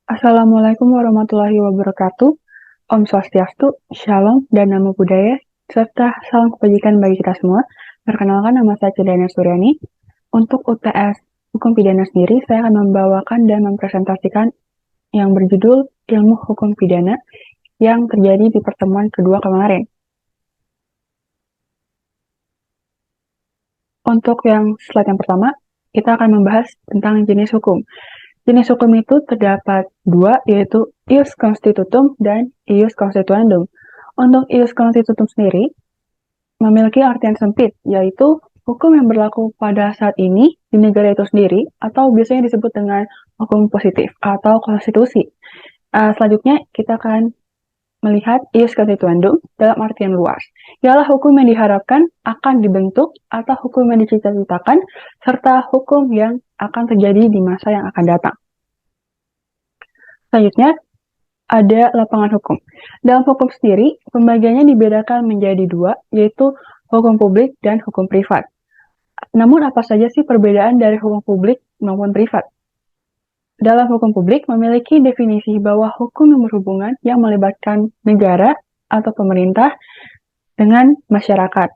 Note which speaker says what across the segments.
Speaker 1: Assalamualaikum warahmatullahi wabarakatuh. Om Swastiastu, Shalom, dan Namo Buddhaya, serta salam kebajikan bagi kita semua. Perkenalkan, nama saya Cendana Suryani. Untuk UTS Hukum Pidana sendiri, saya akan membawakan dan mempresentasikan yang berjudul Ilmu Hukum Pidana yang terjadi di pertemuan kedua kemarin. Untuk yang slide yang pertama, kita akan membahas tentang jenis hukum. Jenis hukum itu terdapat dua, yaitu ius constitutum dan ius constituendum. Untuk ius constitutum sendiri, memiliki artian sempit, yaitu hukum yang berlaku pada saat ini di negara itu sendiri, atau biasanya disebut dengan hukum positif atau konstitusi. Selanjutnya, kita akan melihat ius constituendum dalam artian luas. Ialah hukum yang diharapkan akan dibentuk atau hukum yang dicita-citakan, serta hukum yang akan terjadi di masa yang akan datang. Selanjutnya, ada lapangan hukum. Dalam hukum sendiri, pembagiannya dibedakan menjadi dua, yaitu hukum publik dan hukum privat. Namun, apa saja sih perbedaan dari hukum publik maupun privat? Dalam hukum publik memiliki definisi bahwa hukum yang berhubungan yang melibatkan negara atau pemerintah dengan masyarakat.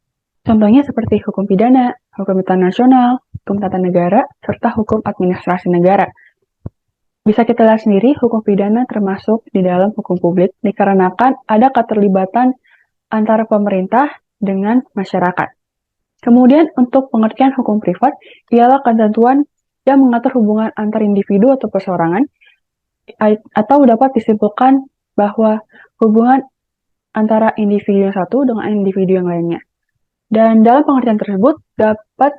Speaker 1: Contohnya seperti hukum pidana, hukum internasional, hukum tata negara, serta hukum administrasi negara. Bisa kita lihat sendiri, hukum pidana termasuk di dalam hukum publik dikarenakan ada keterlibatan antara pemerintah dengan masyarakat. Kemudian untuk pengertian hukum privat, ialah ketentuan yang mengatur hubungan antar individu atau perseorangan, atau dapat disimpulkan bahwa hubungan antara individu yang satu dengan individu yang lainnya. Dan dalam pengertian tersebut dapat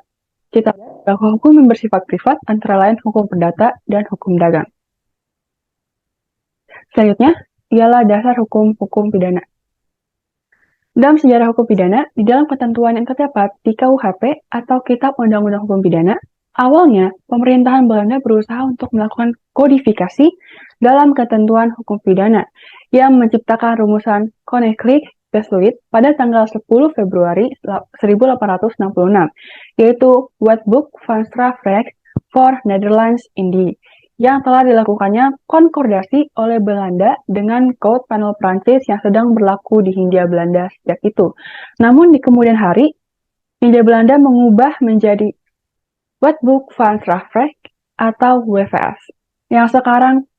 Speaker 1: kita lihat bahwa hukum yang bersifat privat antara lain hukum perdata dan hukum dagang. Selanjutnya, ialah dasar hukum pidana. Dalam sejarah hukum pidana, di dalam ketentuan yang terdapat di KUHP atau Kitab Undang-Undang Hukum Pidana, awalnya pemerintahan Belanda berusaha untuk melakukan kodifikasi dalam ketentuan hukum pidana yang menciptakan rumusan Koninklijk-Besluit pada tanggal 10 Februari 1866, yaitu Wetboek van Strafrecht for Netherlands Indie, yang telah dilakukannya konkordasi oleh Belanda dengan Code Penal Prancis yang sedang berlaku di Hindia Belanda sejak itu. Namun di kemudian hari, Hindia Belanda mengubah menjadi Wetboek van Strafrecht atau WVS, yang sekarang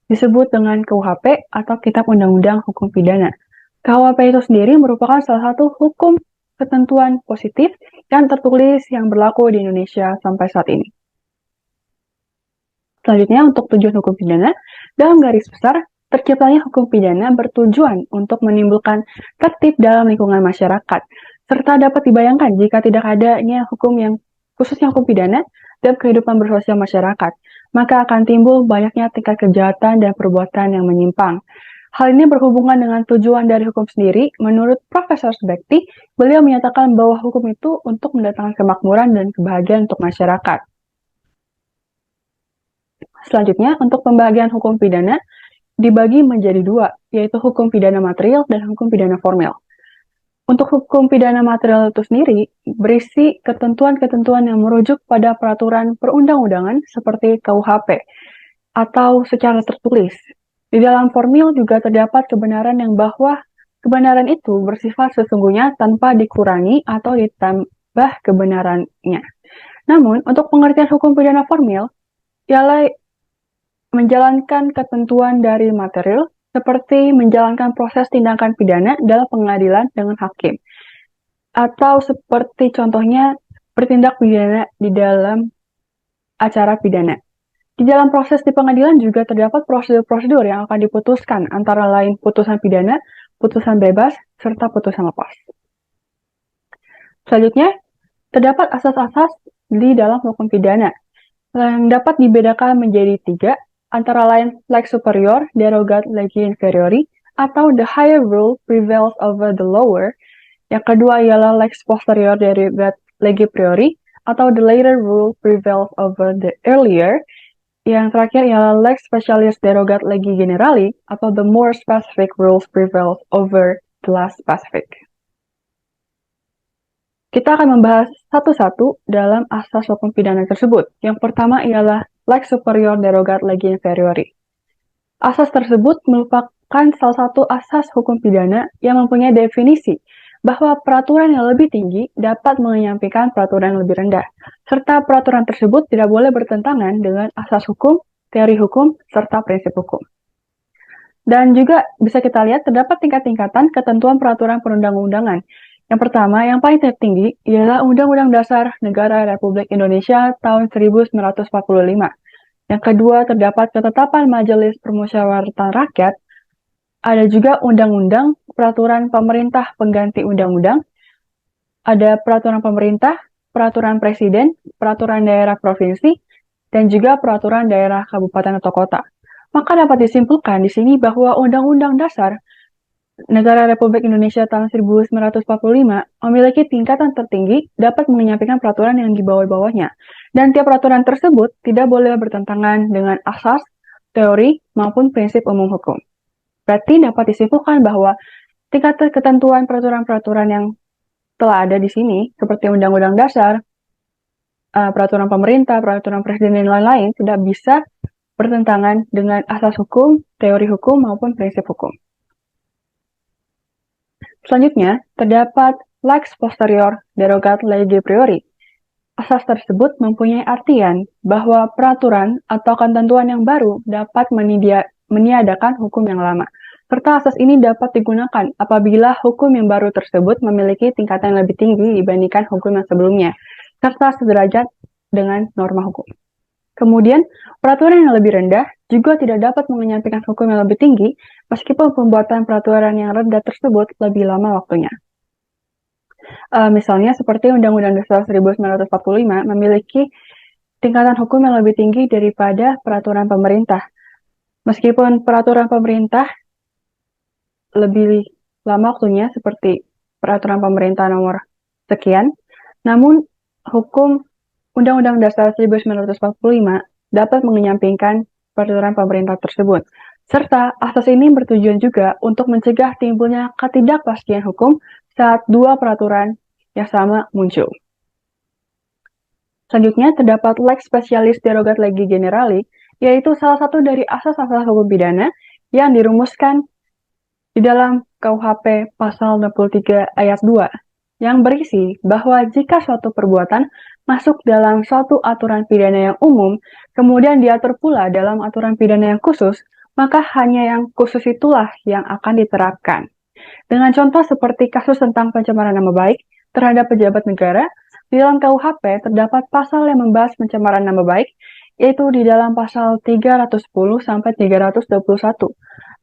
Speaker 1: disebut dengan KUHP atau Kitab Undang-Undang Hukum Pidana. KUHP itu sendiri merupakan salah satu hukum ketentuan positif yang tertulis yang berlaku di Indonesia sampai saat ini. Selanjutnya, untuk tujuan hukum pidana, dalam garis besar, terciptanya hukum pidana bertujuan untuk menimbulkan tertib dalam lingkungan masyarakat, serta dapat dibayangkan jika tidak adanya hukum yang khususnya hukum pidana dalam kehidupan bersosial masyarakat, maka akan timbul banyaknya tingkat kejahatan dan perbuatan yang menyimpang. Hal ini berhubungan dengan tujuan dari hukum sendiri. Menurut Profesor Subekti, beliau menyatakan bahwa hukum itu untuk mendatangkan kemakmuran dan kebahagiaan untuk masyarakat. Selanjutnya, untuk pembagian hukum pidana dibagi menjadi dua, yaitu hukum pidana material dan hukum pidana formil. Untuk hukum pidana material itu sendiri, berisi ketentuan-ketentuan yang merujuk pada peraturan perundang-undangan seperti KUHP, atau secara tertulis. Di dalam formil juga terdapat kebenaran yang bahwa kebenaran itu bersifat sesungguhnya tanpa dikurangi atau ditambah kebenarannya. Namun, untuk pengertian hukum pidana formil, ialah menjalankan ketentuan dari material, seperti menjalankan proses tindakan pidana dalam pengadilan dengan hakim, atau seperti contohnya bertindak pidana di dalam acara pidana. Di dalam proses di pengadilan juga terdapat prosedur-prosedur yang akan diputuskan, antara lain putusan pidana, putusan bebas, serta putusan lepas. Selanjutnya, terdapat asas-asas di dalam hukum pidana yang dapat dibedakan menjadi tiga, antara lain lex superior derogat legi inferiori, atau the higher rule prevails over the lower. Yang kedua ialah lex posterior derogat legi priori, atau the later rule prevails over the earlier. Yang terakhir ialah lex specialis derogat legi generali, atau the more specific rules prevails over the less specific. Kita akan membahas satu-satu dalam asas hukum pidana tersebut. Yang pertama ialah lex superior derogat legi inferiori. Asas tersebut merupakan salah satu asas hukum pidana yang mempunyai definisi bahwa peraturan yang lebih tinggi dapat menyampaikan peraturan yang lebih rendah, serta peraturan tersebut tidak boleh bertentangan dengan asas hukum, teori hukum, serta prinsip hukum. Dan juga bisa kita lihat terdapat tingkat-tingkatan ketentuan peraturan perundang-undangan. Yang pertama, yang paling tertinggi ialah Undang-Undang Dasar Negara Republik Indonesia tahun 1945. Yang kedua, terdapat ketetapan Majelis Permusyawaratan Rakyat. Ada juga undang-undang, peraturan pemerintah pengganti undang-undang. Ada peraturan pemerintah, peraturan presiden, peraturan daerah provinsi, dan juga peraturan daerah kabupaten atau kota. Maka dapat disimpulkan di sini bahwa Undang-Undang Dasar Negara Republik Indonesia tahun 1945 memiliki tingkatan tertinggi dapat menyampaikan peraturan yang di bawah-bawahnya. Dan tiap peraturan tersebut tidak boleh bertentangan dengan asas, teori, maupun prinsip umum hukum. Berarti dapat disimpulkan bahwa tingkat ketentuan peraturan-peraturan yang telah ada di sini, seperti Undang-Undang Dasar, peraturan pemerintah, peraturan presiden, dan lain-lain, tidak bisa bertentangan dengan asas hukum, teori hukum, maupun prinsip hukum. Selanjutnya, terdapat lex posterior derogat lege priori. Asas tersebut mempunyai artian bahwa peraturan atau ketentuan yang baru dapat meniadakan hukum yang lama. Serta asas ini dapat digunakan apabila hukum yang baru tersebut memiliki tingkatan yang lebih tinggi dibandingkan hukum yang sebelumnya, serta sederajat dengan norma hukum. Kemudian, peraturan yang lebih rendah juga tidak dapat menyampaikan hukum yang lebih tinggi, meskipun pembuatan peraturan yang rendah tersebut lebih lama waktunya. Misalnya seperti Undang-Undang Dasar 1945 memiliki tingkatan hukum yang lebih tinggi daripada peraturan pemerintah. Meskipun peraturan pemerintah lebih lama waktunya seperti peraturan pemerintah nomor sekian, namun hukum Undang-Undang Dasar 1945 dapat menyampingkan peraturan pemerintah tersebut. Serta asas ini bertujuan juga untuk mencegah timbulnya ketidakpastian hukum saat dua peraturan yang sama muncul. Selanjutnya, terdapat lex specialis derogat lege generali, yaitu salah satu dari asas-asas hukum pidana yang dirumuskan di dalam KUHP pasal 63 ayat 2, yang berisi bahwa jika suatu perbuatan masuk dalam suatu aturan pidana yang umum, kemudian diatur pula dalam aturan pidana yang khusus, maka hanya yang khusus itulah yang akan diterapkan. Dengan contoh seperti kasus tentang pencemaran nama baik terhadap pejabat negara, di dalam KUHP terdapat pasal yang membahas pencemaran nama baik, yaitu di dalam pasal 310 sampai 321.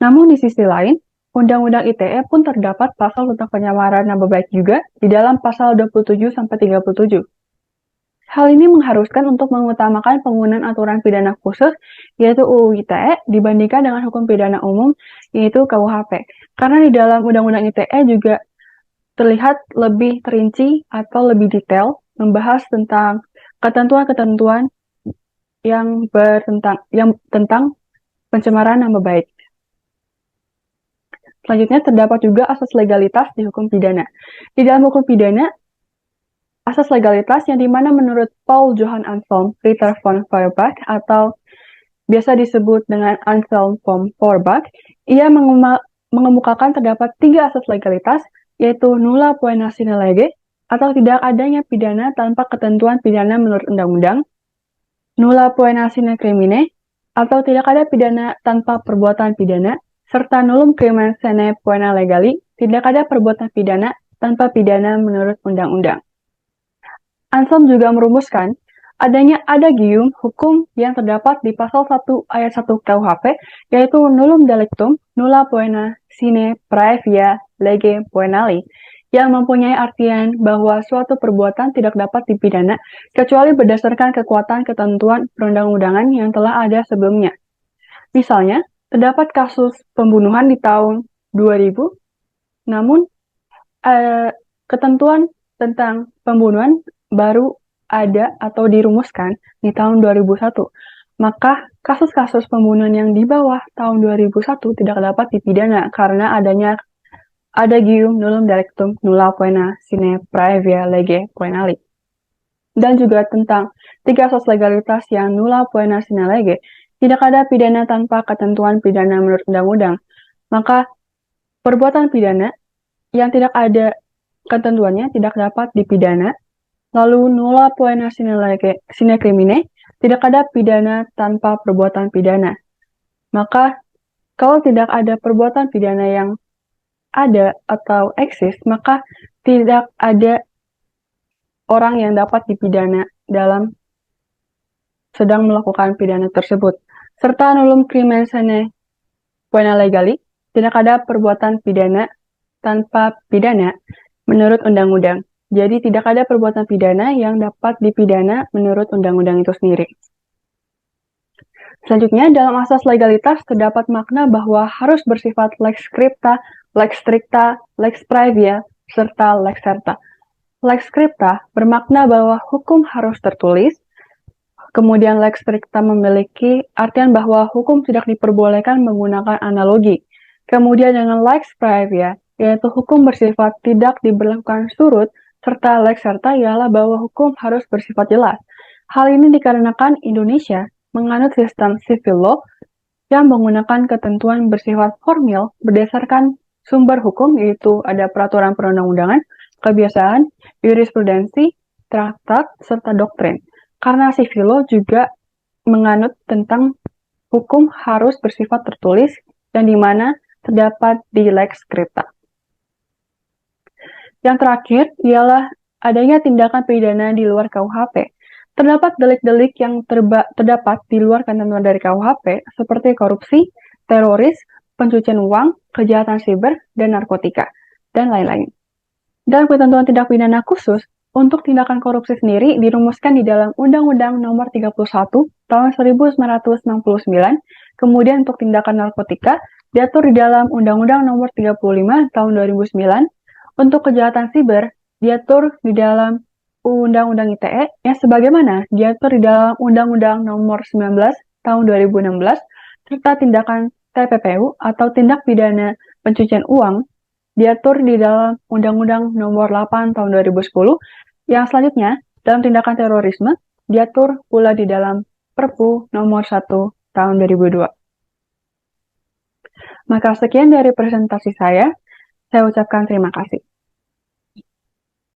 Speaker 1: Namun di sisi lain, Undang-Undang ITE pun terdapat pasal tentang pencemaran nama baik juga di dalam pasal 27 sampai 37. Hal ini mengharuskan untuk mengutamakan penggunaan aturan pidana khusus, yaitu UU ITE, dibandingkan dengan hukum pidana umum, yaitu KUHP. Karena di dalam Undang-Undang ITE juga terlihat lebih terinci atau lebih detail, membahas tentang ketentuan-ketentuan yang tentang pencemaran nama baik. Selanjutnya, terdapat juga asas legalitas di hukum pidana. Di dalam hukum pidana, asas legalitas yang dimana menurut Paul Johann Anselm Ritter von Feuerbach atau biasa disebut dengan Anselm von Feuerbach, ia mengemukakan terdapat 3 asas legalitas, yaitu nulla poena sine lege, atau tidak adanya pidana tanpa ketentuan pidana menurut undang-undang, nulla poena sine crimine, atau tidak ada pidana tanpa perbuatan pidana, serta nullum crimen sine poena legali, tidak ada perbuatan pidana tanpa pidana menurut undang-undang. Anselm juga merumuskan adanya adagium hukum yang terdapat di pasal 1 ayat 1 KUHP, yaitu nullum delictum nulla poena sine praevia lege poenali, yang mempunyai artian bahwa suatu perbuatan tidak dapat dipidana kecuali berdasarkan kekuatan ketentuan perundang-undangan yang telah ada sebelumnya. Misalnya, terdapat kasus pembunuhan di tahun 2000, namun ketentuan tentang pembunuhan baru ada atau dirumuskan di tahun 2001. Maka kasus-kasus pembunuhan yang di bawah tahun 2001 tidak dapat dipidana karena adanya adagium nullum delictum nulla poena sine praevia lege poenali. Dan juga tentang 3 asas legalitas yang nulla poena sine lege, Tidak ada pidana tanpa ketentuan pidana menurut undang-undang. Maka perbuatan pidana yang tidak ada ketentuannya tidak dapat dipidana. Lalu nulla poena sine crimine, tidak ada pidana tanpa perbuatan pidana. Maka kalau tidak ada perbuatan pidana yang ada atau eksis, maka tidak ada orang yang dapat dipidana dalam sedang melakukan pidana tersebut. Serta nullum crimen sine poena legali, tidak ada perbuatan pidana tanpa pidana menurut undang-undang. Jadi tidak ada perbuatan pidana yang dapat dipidana menurut undang-undang itu sendiri. Selanjutnya, dalam asas legalitas terdapat makna bahwa harus bersifat lex scripta, lex stricta, lex praevia, serta lex certa. Lex scripta bermakna bahwa hukum harus tertulis, kemudian lex stricta memiliki artian bahwa hukum tidak diperbolehkan menggunakan analogi. Kemudian dengan lex praevia, yaitu hukum bersifat tidak diberlakukan surut, serta lex certa ialah bahwa hukum harus bersifat jelas. Hal ini dikarenakan Indonesia menganut sistem civil law yang menggunakan ketentuan bersifat formil berdasarkan sumber hukum, yaitu ada peraturan perundang-undangan, kebiasaan, jurisprudensi, traktat, serta doktrin. Karena civil law juga menganut tentang hukum harus bersifat tertulis dan di mana terdapat di lex scripta. Yang terakhir ialah adanya tindakan pidana di luar KUHP. Terdapat delik-delik yang terdapat di luar ketentuan dari KUHP seperti korupsi, teroris, pencucian uang, kejahatan siber, dan narkotika, dan lain-lain. Dalam ketentuan tindak pidana khusus, untuk tindakan korupsi sendiri dirumuskan di dalam Undang-Undang Nomor 31 Tahun 1969, kemudian untuk tindakan narkotika diatur di dalam Undang-Undang Nomor 35 Tahun 2009, untuk kejahatan siber diatur di dalam Undang-Undang ITE yang sebagaimana diatur di dalam Undang-Undang Nomor 19 Tahun 2016, serta tindakan TPPU atau tindak pidana pencucian uang diatur di dalam Undang-Undang Nomor 8 Tahun 2010, yang selanjutnya dalam tindakan terorisme diatur pula di dalam Perpu Nomor 1 Tahun 2002. Maka sekian dari presentasi saya ucapkan terima kasih.